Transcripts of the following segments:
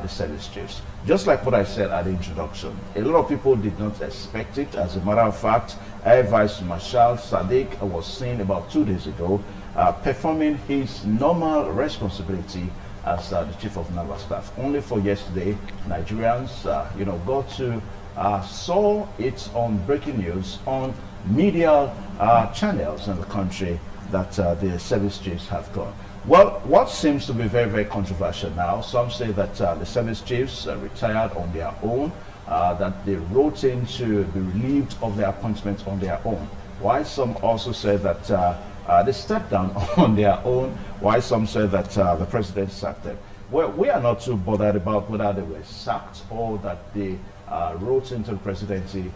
the service chiefs. Just like what I said at the introduction, a lot of people did not expect it. As a matter of fact, Air Vice Marshal Sadiq was seen about 2 days ago performing his normal responsibility as the Chief of Naval Staff. Only for yesterday, Nigerians, got to saw it on breaking news on media channels in the country that the service chiefs have gone. Well, what seems to be very, very controversial now, some say that the service chiefs retired on their own, that they wrote in to be relieved of their appointments on their own. While some also say that they stepped down on their own, while some say that the president sacked them. Well, we are not too bothered about whether they were sacked or that they wrote into the presidency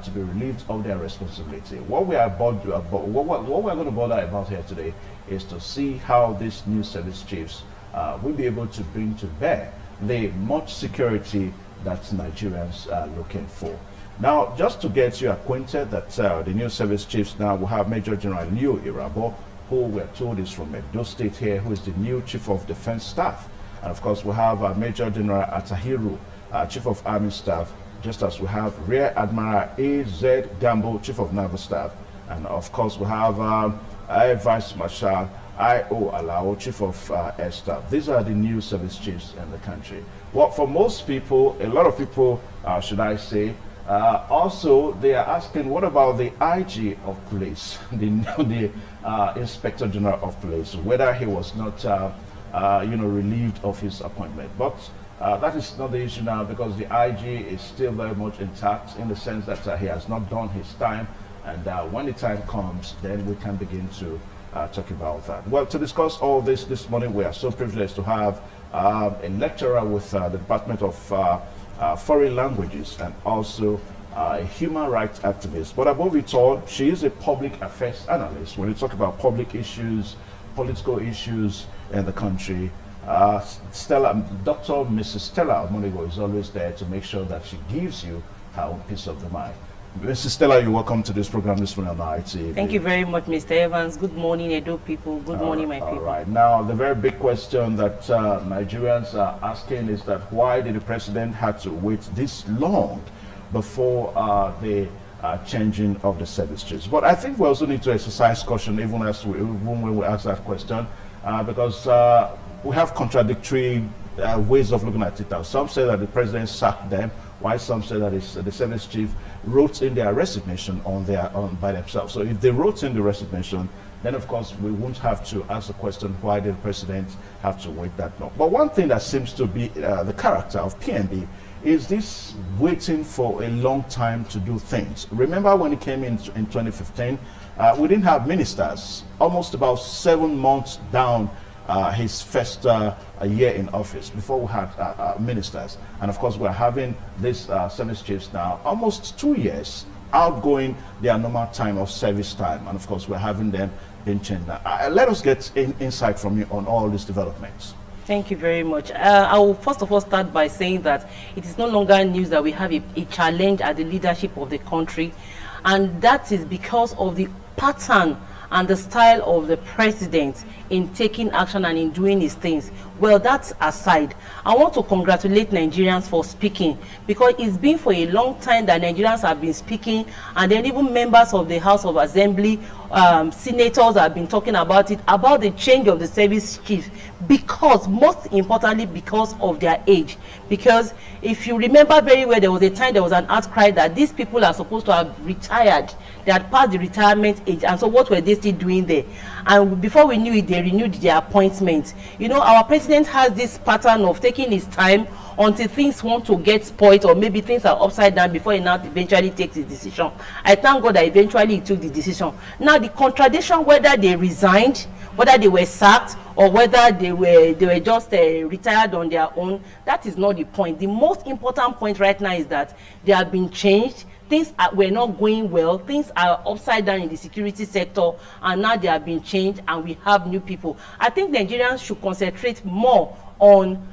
to be relieved of their responsibility. What we are what we're going to bother about here today is to see how these new service chiefs will be able to bring to bear the much security that Nigerians are looking for. Now, just to get you acquainted that the new service chiefs now will have Major General Liu Irabo, who we're told is from Edo State here, who is the new Chief of Defense Staff. And of course, we have Major General Atahiru, Chief of Army Staff, just as we have Rear Admiral A.Z. Gambo, Chief of Naval Staff. And of course, we have Air Vice Marshal I.O. Alao, Chief of Air Staff. These are the new service chiefs in the country. Well, for most people, a lot of people, should I say, also they are asking, what about the IG of police, the Inspector General of Police, whether he was not, relieved of his appointment. But that is not the issue now, because the IG is still very much intact in the sense that he has not done his time, and when the time comes, then we can begin to talk about that. Well, to discuss all this morning, we are so privileged to have a lecturer with the Department of Foreign Languages and also a human rights activist. But above it all, she is a public affairs analyst. When you talk about public issues, political issues in the country, Mrs. Stella Amonigo is always there to make sure that she gives you her own peace of the mind. Mrs. Stella, you're welcome to this program this morning on ITV. Thank you very much, Mr. Evans. Good morning, Edo people. Good morning, my people. All right. Now, the very big question that Nigerians are asking is that why did the president have to wait this long before the changing of the service chiefs? But I think we also need to exercise caution even when we ask that question, because we have contradictory ways of looking at it now. Some say that the president sacked them, while some say that the service chief wrote in their resignation by themselves. So if they wrote in the resignation, then of course we won't have to ask the question, why did the president have to wait that long? But one thing that seems to be the character of PMB is this waiting for a long time to do things. Remember when he came in 2015, we didn't have ministers, almost about 7 months down his first year in office before we had ministers. And of course, we're having these service chiefs now almost 2 years outgoing their normal time of service time. And of course, we're having them being changed now. Let us get insight from you on all these developments. Thank you very much. I will first of all start by saying that it is no longer news that we have a challenge at the leadership of the country. And that is because of the pattern and the style of the president in taking action and in doing his things. Well, that's aside, I want to congratulate Nigerians for speaking, because it's been for a long time that Nigerians have been speaking, and then even members of the House of Assembly, senators have been talking about it, about the change of the service chiefs, because, most importantly, because of their age. Because if you remember very well, there was a time there was an outcry that these people are supposed to have retired. They had passed the retirement age, and so what were they still doing there? And before we knew it, they renewed their appointment. You know, our president has this pattern of taking his time until things want to get spoiled, or maybe things are upside down before he now eventually takes his decision. I thank God that eventually he took the decision. Now the contradiction, whether they resigned, whether they were sacked, or whether they were just retired on their own, that is not the point. The most important point right now is that they have been changed. Things were not going well. Things are upside down in the security sector, and now they have been changed, and we have new people. I think Nigerians should concentrate more on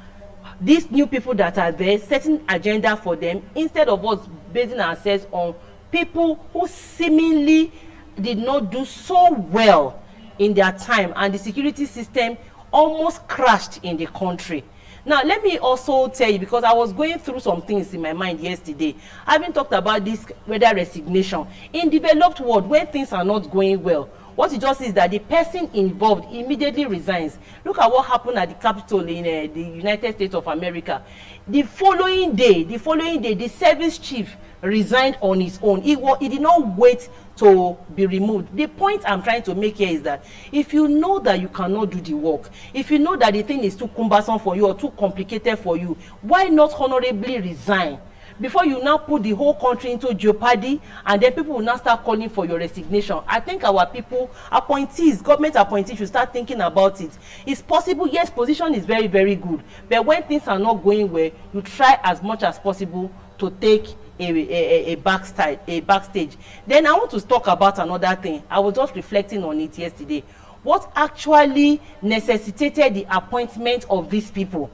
these new people that are there, setting agenda for them, instead of us basing ourselves on people who seemingly did not do so well in their time, and the security system almost crashed in the country. Now, let me also tell you, because I was going through some things in my mind yesterday, having talked about this whether resignation. In developed world, when things are not going well, what it just is that the person involved immediately resigns. Look at what happened at the Capitol in the United States of America. The following day, the service chief resigned on his own. He did not wait to be removed. The point I'm trying to make here is that if you know that you cannot do the work, if you know that the thing is too cumbersome for you or too complicated for you, why not honorably resign? Before you now put the whole country into jeopardy, and then people will now start calling for your resignation. I think our people, appointees, government appointees, should start thinking about it. It's possible, yes, position is very, very good, but when things are not going well, you try as much as possible to take a backstage. Then I want to talk about another thing. I was just reflecting on it yesterday. What actually necessitated the appointment of these people?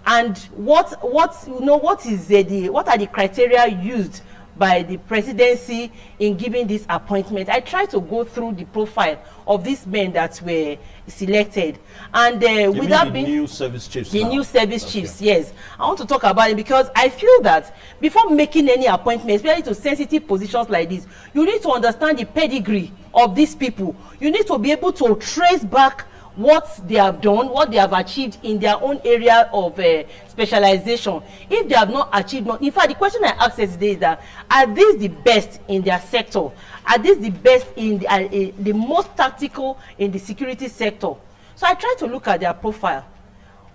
And what are the criteria used by the presidency in giving this appointment? I tried to go through the profile of these men that were selected, and without being new service chiefs, new service chiefs, yes, I want to talk about it because I feel that before making any appointment, especially to sensitive positions like this, you need to understand the pedigree of these people. You need to be able to trace back what they have done, what they have achieved in their own area of specialization. If they have not achieved, in fact, the question I asked yesterday is that, are these the best in their sector? Are these the best in the most tactical in the security sector? So I tried to look at their profile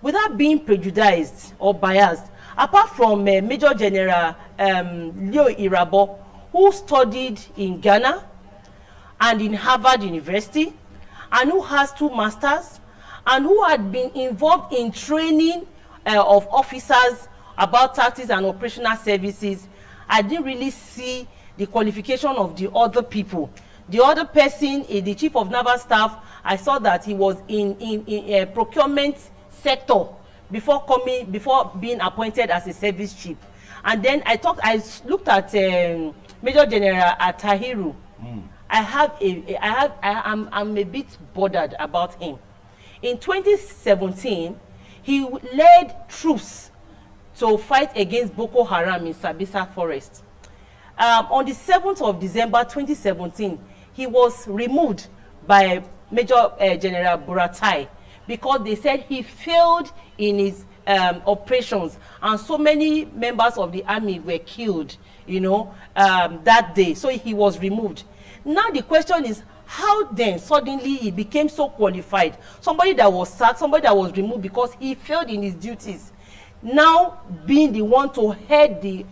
without being prejudiced or biased. Apart from Major General Leo Irabo, who studied in Ghana and in Harvard University, and who has 2 masters, and who had been involved in training of officers about tactics and operational services, I didn't really see the qualification of the other people. The other person, the chief of naval staff, I saw that he was in a procurement sector before being appointed as a service chief. And then I looked at Major General Atahiru. I'm a bit bothered about him. In 2017, he led troops to fight against Boko Haram in Sabisa Forest. On the 7th of December 2017, he was removed by Major General Buratai because they said he failed in his operations, and so many members of the army were killed, that day. So he was removed. Now the question is, how then suddenly he became so qualified? Somebody that was sacked, somebody that was removed because he failed in his duties, now being the one to head the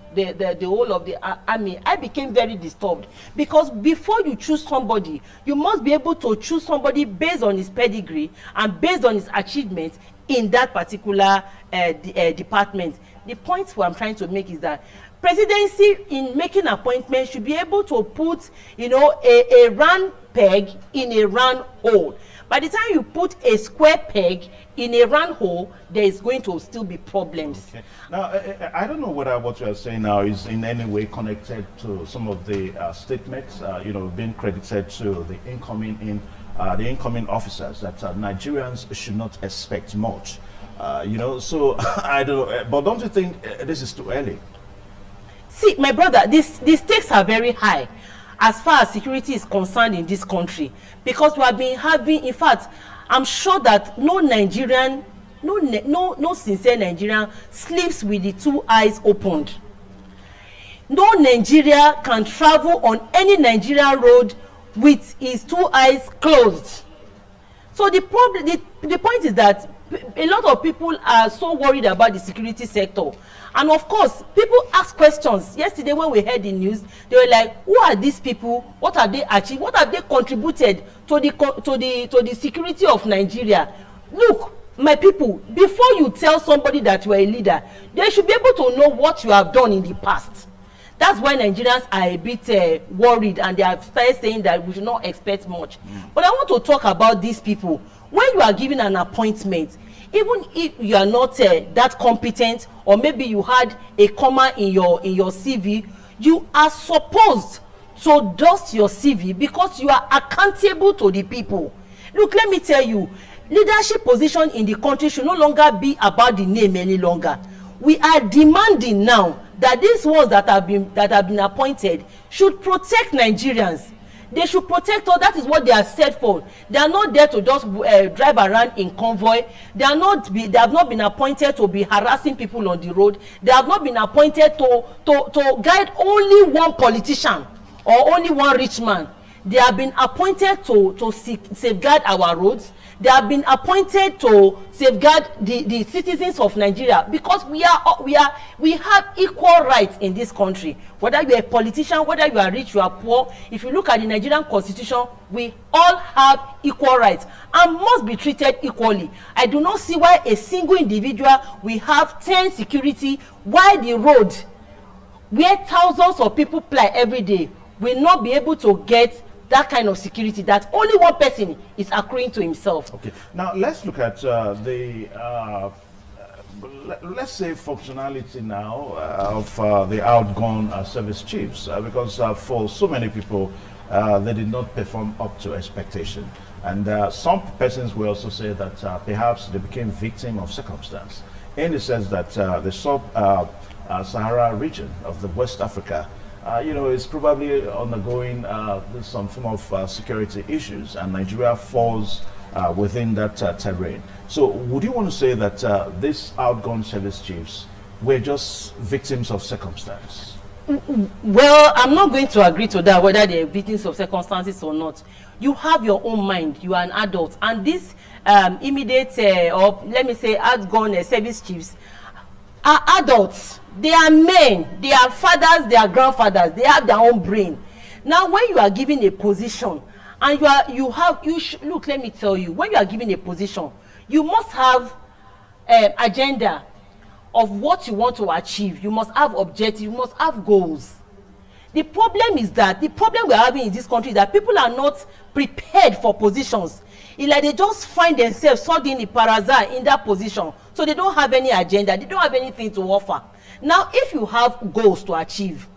whole of the army. I became very disturbed, because before you choose somebody, you must be able to choose somebody based on his pedigree and based on his achievements in that particular department. The point I'm trying to make is that presidency, in making appointments, should be able to put, a round peg in a round hole. By the time you put a square peg in a round hole, there is going to still be problems. Okay. Now, I don't know whether what you are saying now is in any way connected to some of the statements, being credited to the incoming officers, that Nigerians should not expect much. So I don't know, but don't you think this is too early? See, my brother, these stakes are very high as far as security is concerned in this country, because we have been having, in fact, I'm sure that no Nigerian, no sincere Nigerian sleeps with the 2 eyes opened. No Nigeria can travel on any Nigerian road with his 2 eyes closed. So the point is that a lot of people are so worried about the security sector. And of course, people ask questions. Yesterday when we heard the news, they were like, who are these people? What have they achieved? What have they contributed to the security of Nigeria? Look, my people, before you tell somebody that you are a leader, they should be able to know what you have done in the past. That's why Nigerians are a bit worried, and they have started saying that we should not expect much. But I want to talk about these people. When you are given an appointment, even if you are not that competent, or maybe you had a comma in your CV, you are supposed to dust your CV, because you are accountable to the people. Look, let me tell you, leadership position in the country should no longer be about the name any longer. We are demanding now that these ones that have been appointed should protect Nigerians. They should protect us. That is what they are set for. They are not there to just drive around in convoy. They have not been appointed to be harassing people on the road. They have not been appointed to guide only one politician or only one rich man. They have been appointed to safeguard our roads. They have been appointed to safeguard the citizens of Nigeria, because we have equal rights in this country. Whether you are a politician, whether you are rich, you are poor, if you look at the Nigerian constitution, we all have equal rights and must be treated equally. I do not see why a single individual will have 10 security, while the road where thousands of people ply every day will not be able to get that kind of security that only one person is accruing to himself. Okay, now let's look at let's say functionality now of the outgone service chiefs, because for so many people they did not perform up to expectation, and some persons will also say that perhaps they became victim of circumstance, in the sense that the sub-Sahara region of the West Africa is probably undergoing some form of security issues, and Nigeria falls within that terrain. So would you want to say that these outgone service chiefs were just victims of circumstance? Well, I'm not going to agree to that, whether they're victims of circumstances or not. You have your own mind. You are an adult. And these immediate, or let me say outgone service chiefs are adults. They are men, they are fathers, they are grandfathers, they have their own brain. Now, when you are given a position, and look, let me tell you, when you are given a position, you must have an agenda of what you want to achieve. You must have objectives, you must have goals. The problem is that, the problem we are having in this country is that people are not prepared for positions. It's like they just find themselves suddenly parasite in that position. So they don't have any agenda, they don't have anything to offer. Now, if you have goals to achieve,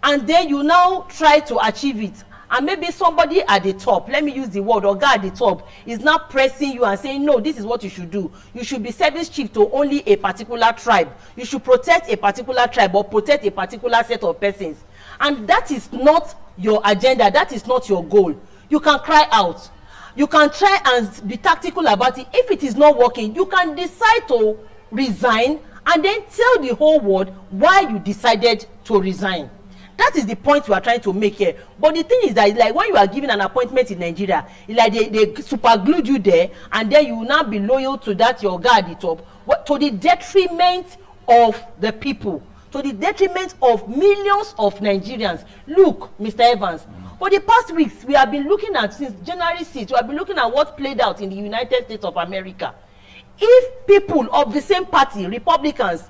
and then you now try to achieve it, and maybe somebody at the top, let me use the word, or guy at the top, is now pressing you and saying, no, this is what you should do. You should be service chief to only a particular tribe. You should protect a particular tribe or protect a particular set of persons. And that is not your agenda, that is not your goal. You can cry out. You can try and be tactical about it. If it is not working, you can decide to resign and then tell the whole world why you decided to resign. That is the point we are trying to make here. But the thing is that, it's like when you are given an appointment in Nigeria, it's like they super glued you there, and then you will now be loyal to that your guy at the top, to the detriment of the people, to the detriment of millions of Nigerians. Look, Mr. Evans, for the past weeks, we have been looking at, since January 6th, we have been looking at what played out in the United States of America. If people of the same party, Republicans,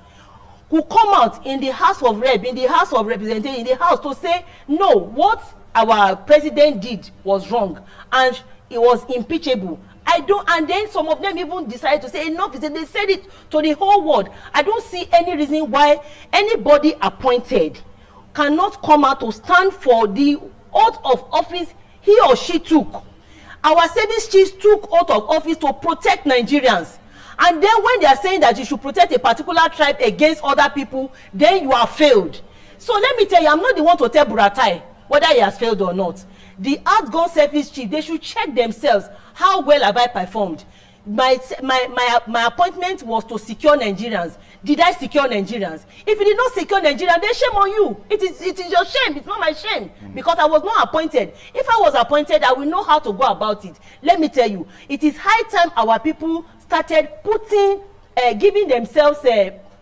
who come out in the House of Rep, in the House of Representatives, in the House to say, no, what our president did was wrong and it was impeachable. And then some of them even decided to say enough. They said it to the whole world. I don't see any reason why anybody appointed cannot come out to stand for the oath of office he or she took. Our service chiefs took oath of office to protect Nigerians. And then when they are saying that you should protect a particular tribe against other people, then you have failed. So let me tell you, I'm not the one to tell Buratai whether he has failed or not. The outgone service chief, they should check themselves. How well have I performed? My appointment was to secure Nigerians. Did I secure Nigerians? If you did not secure Nigerians, then shame on you. It is your shame. It's not my shame, because I was not appointed. If I was appointed, I will know how to go about it. Let me tell you, it is high time our people started putting, giving themselves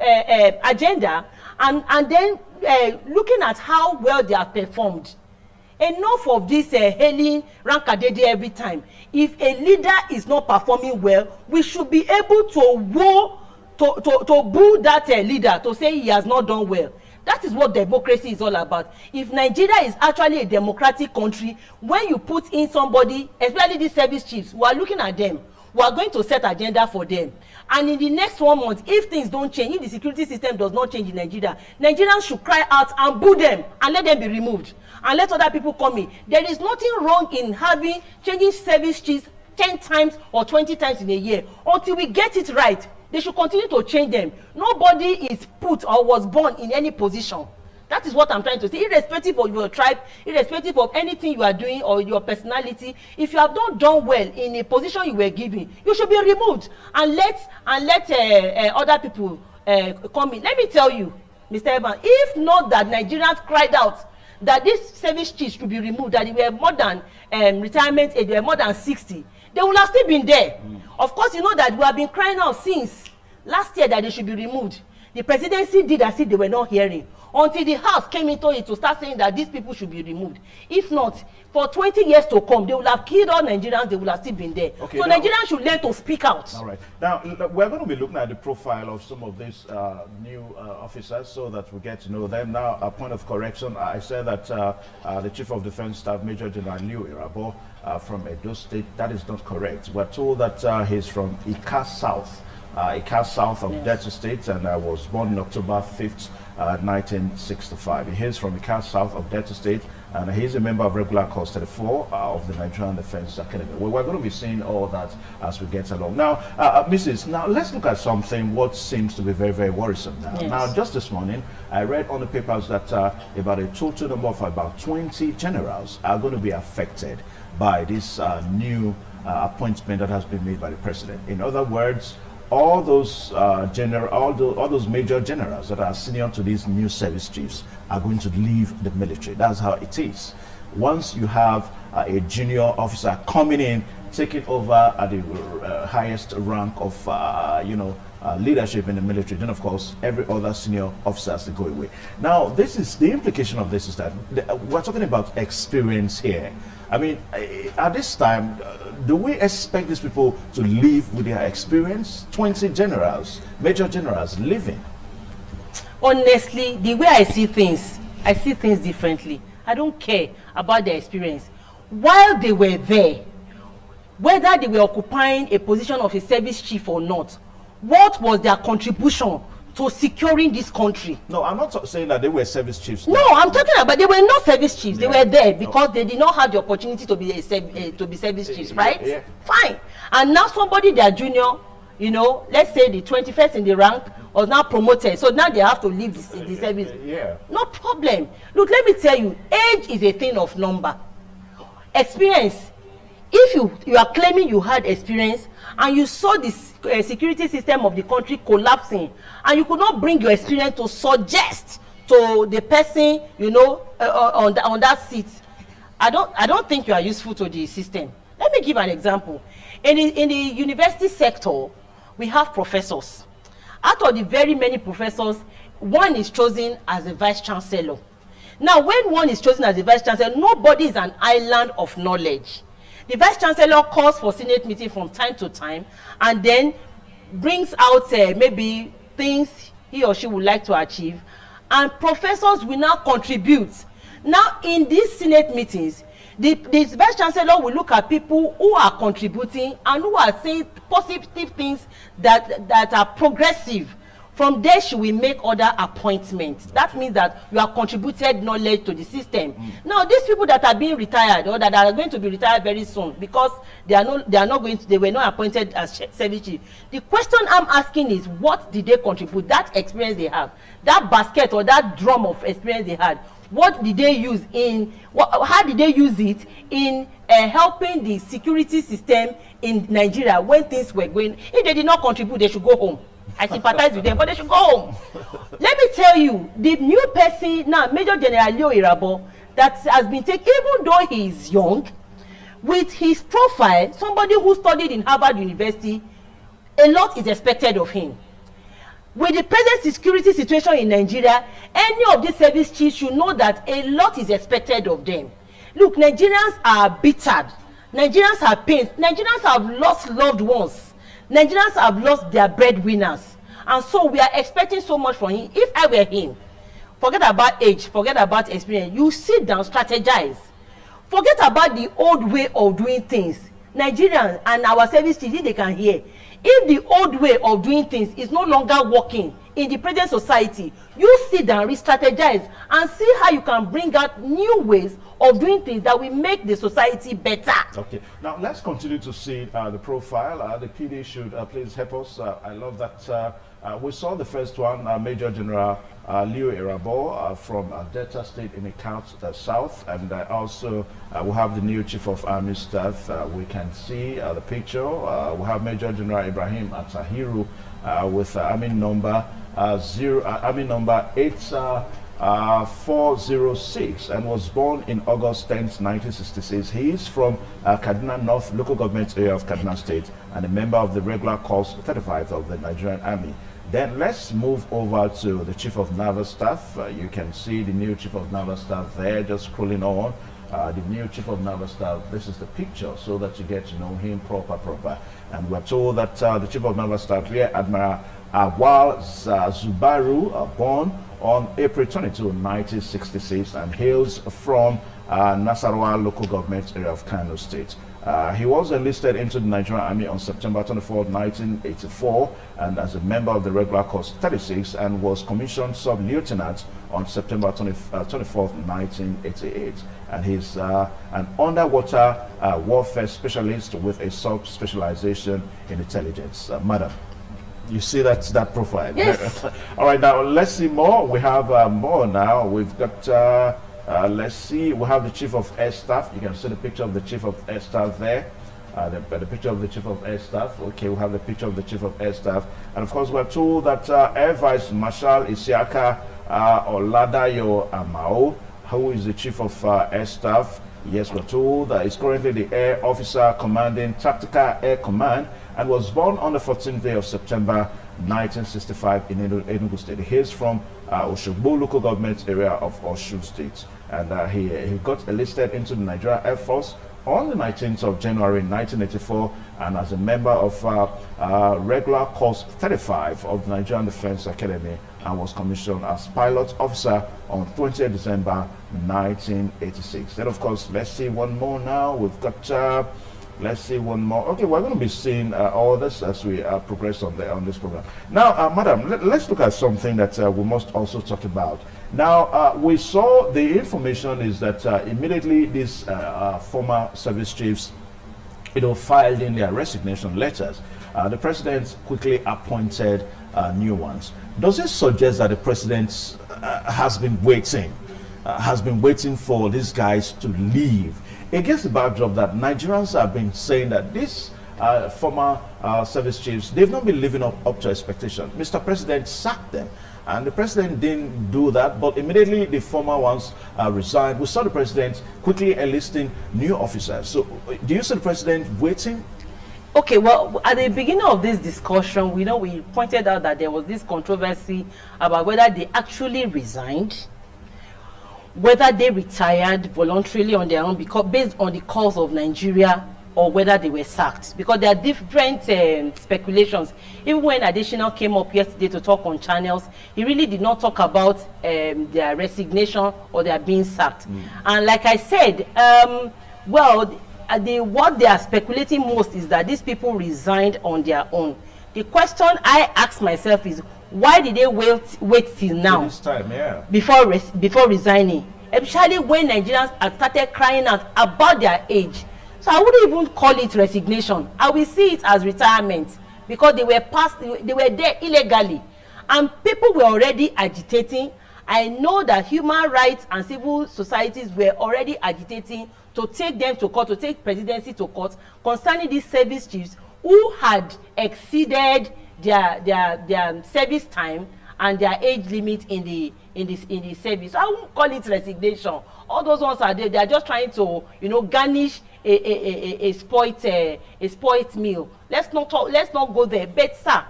agenda, and then looking at how well they have performed. Enough of this hailing rankadede every time. If a leader is not performing well, we should be able to boo that leader, to say he has not done well. That is what democracy is all about. If Nigeria is actually a democratic country, when you put in somebody, especially these service chiefs, we are looking at them. We are going to set agenda for them. And in the next 1 month, if things don't change, if the security system does not change in Nigeria, Nigerians should cry out and boo them and let them be removed. And let other people come in. There is nothing wrong in changing service chiefs 10 times or 20 times in a year. Until we get it right, they should continue to change them. Nobody is put or was born in any position. That is what I'm trying to say. Irrespective of your tribe, irrespective of anything you are doing or your personality, if you have not done well in a position you were given, you should be removed and let other people come in. Let me tell you, Mr. Evans, if not that Nigerians cried out that this service chiefs should be removed, that they were more than retirement age, they were more than 60, they would have still been there. Of course, you know that we have been crying out since last year that they should be removed. The presidency did as if they were not hearing, until the House came into it to start saying that these people should be removed. If not, for 20 years to come, they will have killed all Nigerians, they will have still been there. Okay, so now, Nigerians should learn to speak out. All right. Now, we're going to be looking at the profile of some of these new officers so that we get to know them. Now, a point of correction, I said that the Chief of Defense Staff, Major General Leo Irabo, from Edo State. That is not correct. We're told that he's from Ika South. Ika South of Delta State, and was born on October 5th, 1965. He is from Ika South of Delta State, and he's a member of regular course 34 of the Nigerian Defense Academy. Well, we're going to be seeing all that as we get along. Now, Mrs., now let's look at something what seems to be very, very worrisome now. Yes. Now, just this morning, I read on the papers that about a total number of about 20 generals are going to be affected by this new appointment that has been made by the president. In other words, all those all those major generals that are senior to these new service chiefs are going to leave the military. That's how it is. Once you have a junior officer coming in, taking over at the highest rank of leadership in the military, then of course every other senior officer has to go away. Now, this is the implication of this is that we're talking about experience here. I mean, at this time, do we expect these people to leave with their experience? 20 generals, major generals leaving. Honestly, the way I see things differently. I don't care about their experience. While they were there, whether they were occupying a position of a service chief or not, what was their contribution to securing this country? No, I'm not saying that they were service chiefs. No, I'm talking about they were not service chiefs. Yeah. They were there because they did not have the opportunity to be service chiefs, right? Yeah. Fine. And now somebody, their junior, let's say the 21st in the rank, was now promoted. So now they have to leave the service. Yeah. No problem. Look, let me tell you, age is a thing of number. Experience. If you are claiming you had experience and you saw this security system of the country collapsing, and you could not bring your experience to suggest to the person on that seat, I don't think you are useful to the system. Let me give an example. In the university sector, we have professors. Out of the very many professors, one is chosen as a vice chancellor. Now, when one is chosen as a vice chancellor, nobody is an island of knowledge. The vice chancellor calls for Senate meeting from time to time and then brings out maybe things he or she would like to achieve, and professors will now contribute. Now, in these Senate meetings, the vice chancellor will look at people who are contributing and who are saying positive things that are progressive. From there, she will make other appointments. That means that you have contributed knowledge to the system. Now, these people that are being retired or that are going to be retired very soon because they were not appointed as service chief. The question I'm asking is, what did they contribute? That experience they have, that basket or that drum of experience they had, what did they use how did they use it in helping the security system in Nigeria when things were going? If they did not contribute, they should go home. I sympathize with them, but they should go home. Let me tell you, the new person now, Major General Leo Irabo, that has been taken, even though he is young, with his profile, somebody who studied in Harvard University, a lot is expected of him. With the present security situation in Nigeria, any of these service chiefs should know that a lot is expected of them. Look, Nigerians are bittered. Nigerians are pained. Nigerians have lost loved ones. Nigerians have lost their breadwinners, and so we are expecting so much from him. If I were him, forget about age, forget about experience. You sit down, strategize. Forget about the old way of doing things. Nigerians and our service chiefs, they can hear. If the old way of doing things is no longer working in the present society, You sit down, re-strategize, and see how you can bring out new ways of doing things that will make the society better. Okay, now let's continue to see the profile. The PD should please help us. I love that. We saw the first one, Major General Leo Irabo from Delta State in the South, and also we have the new Chief of Army Staff. We can see the picture. We have Major General Ibrahim Atahiru with Army number 8406, and was born in August 10th, 1966. He is from Kaduna North local government area of Kaduna State and a member of the regular corps 35 of the Nigerian Army. Then let's move over to the Chief of Naval Staff. You can see the new Chief of Naval Staff there, just scrolling on. The new Chief of Naval Staff, this is the picture so that you get to know him proper. And we're told that the Chief of Naval Staff here, Admiral Awal Zubaru, born on April 22, 1966, and hails from Nasarawa local government area of Kano State. He was enlisted into the Nigerian Army on September 24, 1984, and as a member of the regular corps 36, and was commissioned sub-lieutenant on September 24, 1988. And he's an underwater warfare specialist with a sub-specialization in intelligence. Madam, you see that profile? Yes. All right, now let's see more. We have more now. We've got let's see, we have the Chief of Air Staff. You can see the picture of the Chief of Air Staff there. The picture of the Chief of Air Staff. Okay, we have the picture of the Chief of Air Staff. And of course, we're told that Air Vice Marshal Isiaka Oladayo Amao, who is the Chief of Air Staff, yes, we're told that he's currently the Air Officer commanding Tactical Air Command, and was born on the 14th day of September 1965 in Enugu State. He is from Oshogbo local government area of Osun State, and he got enlisted into the Nigerian Air Force on the 19th of January 1984, and as a member of regular course 35 of the Nigerian Defense Academy, and was commissioned as pilot officer on 20th December 1986. Then of course, let's see one more now. We've got let's see one more. Okay, we're going to be seeing all this as we progress on this program. Now, Madam, let's look at something that we must also talk about. Now, we saw the information is that immediately these former service chiefs, filed in their resignation letters. The president quickly appointed new ones. Does this suggest that the president has been waiting for these guys to leave? Against the backdrop that Nigerians have been saying that these former service chiefs, they've not been living up to expectation. Mr. President sacked them, and the president didn't do that, but immediately the former ones resigned. We saw the president quickly enlisting new officers. So do you see the president waiting? Okay, well, at the beginning of this discussion, we pointed out that there was this controversy about whether they actually resigned, whether they retired voluntarily on their own because based on the cause of Nigeria, or whether they were sacked, because there are different speculations. Even when Additional came up yesterday to talk on channels, he really did not talk about their resignation or their being sacked. And like I said, well, what they are speculating most is that these people resigned on their own. The question I ask myself is, why did they wait till now this time, before resigning? Especially when Nigerians had started crying out about their age. So I wouldn't even call it resignation. I will see it as retirement, because they were there illegally, and people were already agitating. I know that human rights and civil societies were already agitating to take them to court, to take presidency to court concerning these service chiefs who had exceeded their service time and their age limit in the service. So I won't call it resignation. All those ones are there. They are just trying to garnish a spoilt meal. Let's not go there. But sir,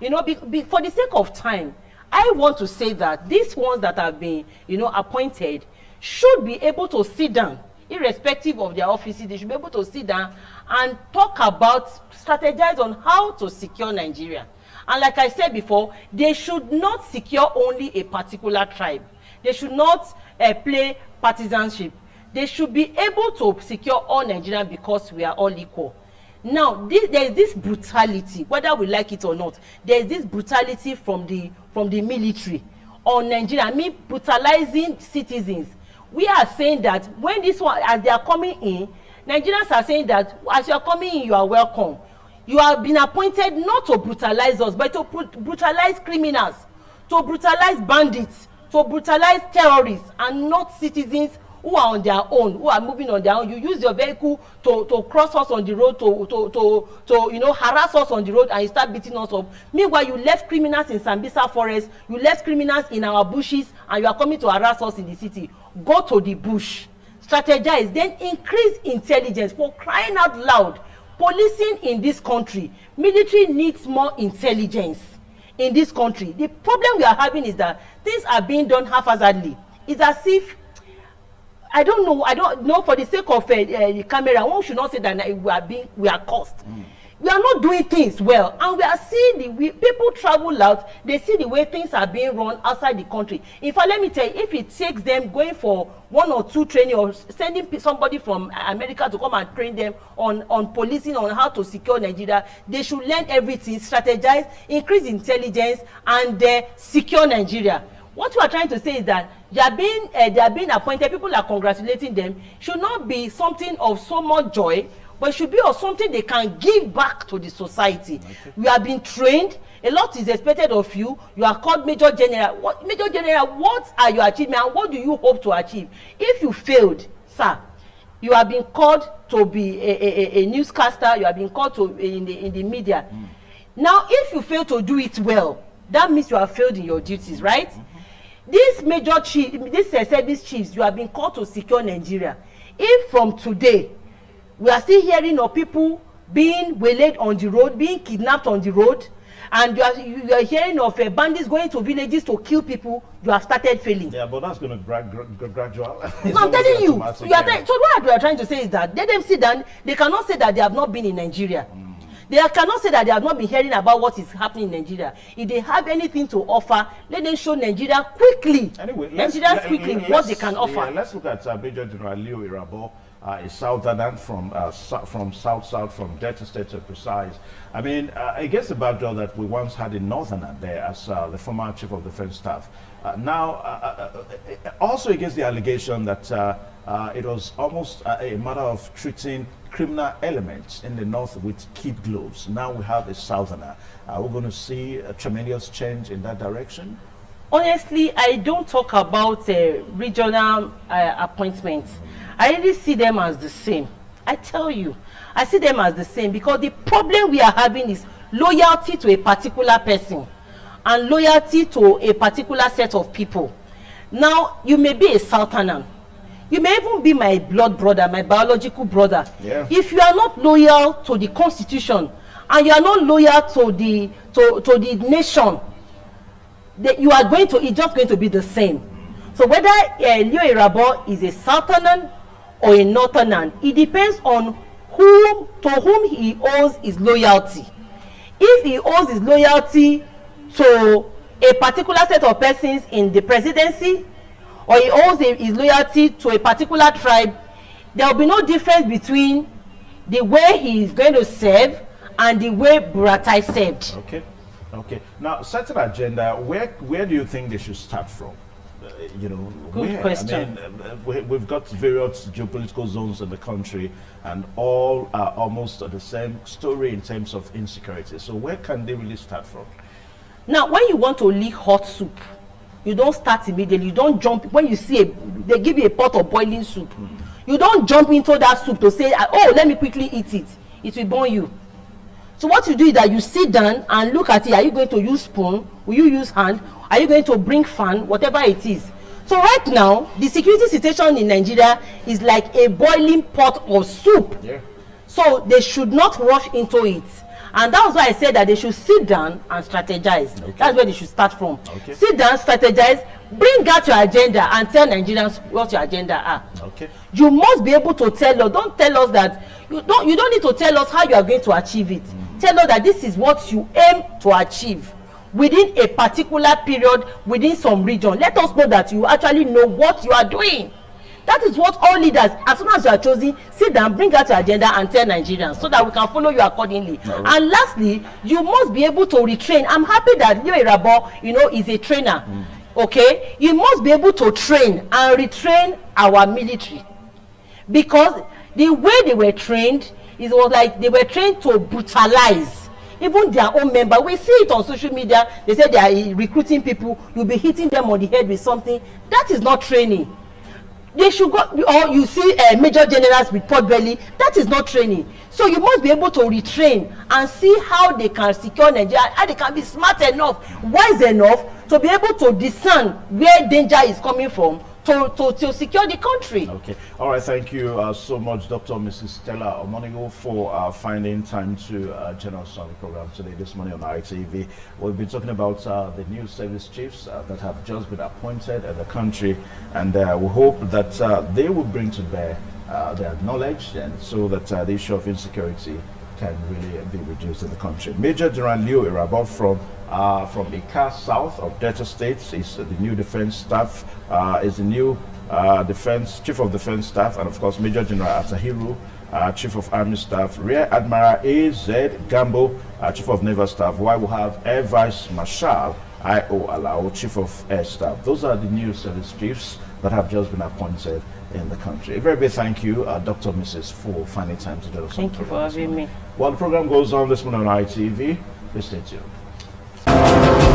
for the sake of time, I want to say that these ones that have been appointed should be able to sit down, irrespective of their offices. They should be able to sit down and strategize on how to secure Nigeria. And like I said before, they should not secure only a particular tribe. They should not play partisanship. They should be able to secure all Nigerians because we are all equal. Now, there is this brutality, whether we like it or not. There is this brutality from the military on Nigeria, I mean brutalizing citizens, we are saying that when this one, as they are coming in, Nigerians are saying that as you are coming in, you are welcome. You have been appointed not to brutalize us, but to brutalize criminals, to brutalize bandits, to brutalize terrorists, and not citizens who are on their own, who are moving on their own. You use your vehicle to cross us on the road, to you know, harass us on the road, and you start beating us up. Meanwhile, you left criminals in Sambisa forest, you left criminals in our bushes, and you are coming to harass us in the city. Go to the bush, strategize, then increase intelligence. For crying out loud, policing in this country, military needs more intelligence in this country. The problem we are having is that things are being done haphazardly. It's as if, I don't know, for the sake of the camera, one should not say that we are cursed. We are not doing things well, and we are seeing the way people travel out. They see the way things are being run outside the country. In fact, let me tell you, if it takes them going for 1 or 2 training, or sending somebody from America to come and train them on policing, on how to secure Nigeria, they should learn everything, strategize, increase intelligence, and secure Nigeria. What we are trying to say is that they are being appointed, people are congratulating them, should not be something of so much joy, but it should be of something they can give back to the society. Okay. We have been trained, a lot is expected of you. You are called Major General. Major General, what are your achievements, and what do you hope to achieve? If you failed, sir, you have been called to be a newscaster, you have been called to in the media. Now, if you fail to do it well, that means you have failed in your duties, right? This major chief, this service chiefs, you have been called to secure Nigeria. If from today we are still hearing of people being waylaid on the road, being kidnapped on the road, and you are hearing of bandits going to villages to kill people, you have started failing. Yeah, but that's going to be gradual. No, I'm telling you. So what we are trying to say is that let them sit down. They cannot say that they have not been in Nigeria. They cannot say that they have not been hearing about what is happening in Nigeria. If they have anything to offer, let them show Nigeria quickly. Anyway, what they can offer. Yeah, let's look at Major General Leo Irabo, a Southerner from South, from Delta State to precise. I mean, against the backdrop that we once had a Northerner there as the former Chief of Defense Staff. Also against the allegation that it was almost a matter of treating criminal elements in the north with kid gloves. Now we have a Southerner. Are we going to see a tremendous change in that direction? Honestly, I don't talk about regional appointments. I really see them as the same. I tell you, I see them as the same, because the problem we are having is loyalty to a particular person and loyalty to a particular set of people. Now, you may be a Southerner. You may even be my blood brother, my biological brother. Yeah. If you are not loyal to the Constitution and you are not loyal to the nation, you are going to, it's just going to be the same. So whether Leo Irabo is a Southerner or a Northerner, it depends on to whom he owes his loyalty. If he owes his loyalty to a particular set of persons in the presidency, or he owes his loyalty to a particular tribe, there will be no difference between the way he is going to serve and the way Buratai served. Okay. Now, certain agenda, where do you think they should start from? Good question. I mean, we've got various geopolitical zones in the country, and all are almost the same story in terms of insecurity. So where can they really start from? Now, when you want to lick hot soup, you don't start immediately. You don't jump. When you see they give you a pot of boiling soup, you don't jump into that soup to say, oh, let me quickly eat it. It will burn you. So what you do is that you sit down and look at it. Are you going to use spoon? Will you use hand? Are you going to bring fan? Whatever it is. So right now, the security situation in Nigeria is like a boiling pot of soup. Yeah. So they should not rush into it. And that was why I said that they should sit down and strategize. Okay. That's where they should start from. Okay. Sit down, strategize, bring out your agenda, and tell Nigerians what your agenda are. Okay. You must be able to tell us. Don't tell us that you don't need to tell us how you are going to achieve it. Tell us that this is what you aim to achieve within a particular period, within some region. Let us know that you actually know what you are doing. That is what all leaders, as soon as you are chosen, sit down, bring out your agenda and tell Nigerians so that we can follow you accordingly. Right. And lastly, you must be able to retrain. I'm happy that Leo Irabo, is a trainer. okay, you must be able to train and retrain our military, because the way they were trained, it was like they were trained to brutalize even their own member. We see it on social media. They say they are recruiting people, you'll be hitting them on the head with something. That is not training. They should go, or you see major generals with pot belly. That is not training. So you must be able to retrain and see how they can secure Nigeria, how they can be smart enough, wise enough to be able to discern where danger is coming from, to secure the country. Okay. All right. Thank you so much, Dr. Mrs. Stella Omonigo, for finding time to join us on the program today, this morning on ITV. We've been talking about the new service chiefs that have just been appointed in the country, and we hope that they will bring to bear their knowledge, and so that the issue of insecurity can really be reduced in the country. Major General Leo Irabov from Ika South of Delta State is the new defense staff, is the new chief of defense staff, and of course Major General Atahiru, chief of army staff, Rear Admiral A.Z. Gambo, chief of naval staff, while we have Air Vice Marshal I.O. Alao, chief of air staff. Those are the new service chiefs that have just been appointed in the country. A very big thank you, Dr. Mrs. for finding time to do us. Thank you for having me. While the program goes on this morning on ITV, please stay tuned.